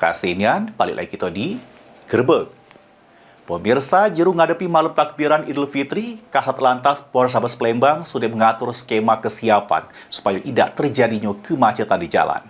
Kasenian, balik lagi kita di Gerbek. Pemirsa, juru ngadepi malam takbiran Idul Fitri, Kasat Lantas Polrestabes Palembang sudah mengatur skema kesiapan supaya tidak terjadinya kemacetan di jalan.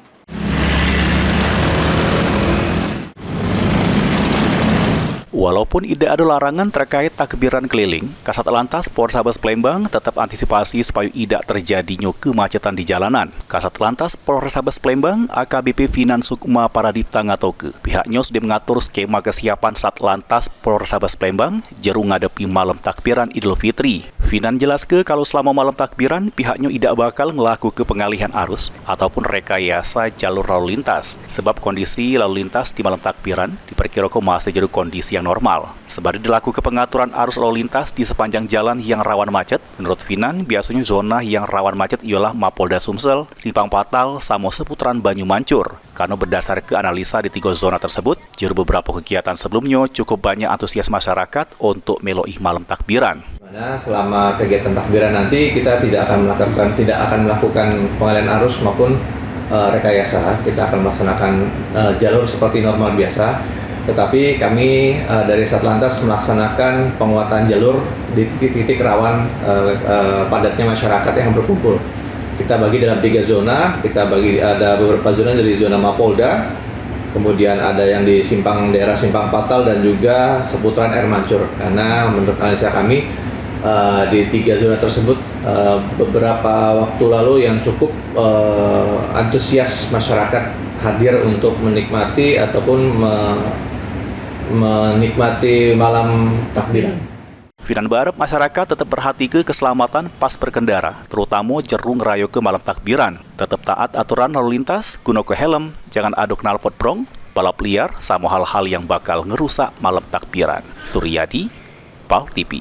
Walaupun tidak ada larangan terkait takbiran keliling, Kasat Lantas Polrestabes Palembang tetap antisipasi supaya tidak terjadinya kemacetan di jalanan. Kasat Lantas Polrestabes Palembang AKBP Finan Sukma Paradipta ngatoke, pihaknya sudah mengatur skema kesiapan Sat Lantas Polrestabes Palembang jero ngadepi malam takbiran Idul Fitri. Finan jelaskan kalau selama malam takbiran, pihaknya tidak bakal melakukan pengalihan arus ataupun rekayasa jalur lalu lintas, sebab kondisi lalu lintas di malam takbiran diperkirakan masih jadi kondisi yang normal. Sembari dilakukan pengaturan arus lalu lintas di sepanjang jalan yang rawan macet, menurut Finan, biasanya zona yang rawan macet ialah Mapolda Sumsel, Simpang Patal, sama seputaran Banyu Mancur. Karena berdasar ke analisa di 3 zona tersebut, juru beberapa kegiatan sebelumnya cukup banyak antusias masyarakat untuk meloi malam takbiran. Selama kegiatan takbiran nanti kita tidak akan melakukan pengalihan arus maupun rekayasa. Kita akan melaksanakan jalur seperti normal biasa. Tetapi kami dari Satlantas melaksanakan penguatan jalur di titik-titik rawan padatnya masyarakat yang berkumpul. Kita bagi dalam 3 zona. Ada beberapa zona dari zona Mapolda, kemudian ada yang di daerah Simpang Patal dan juga seputaran Air Mancur. Karena menurut analisa kami di 3 zona tersebut beberapa waktu lalu yang cukup antusias masyarakat hadir untuk menikmati ataupun menikmati malam takbiran. Finan berharap masyarakat tetap perhatikan keselamatan pas berkendara, terutama jerung rayo ke malam takbiran. Tetap taat aturan lalu lintas, gunakan helm, jangan adu knalpot brong, balap liar, sama hal-hal yang bakal ngerusak malam takbiran. Suryadi, PAL TV.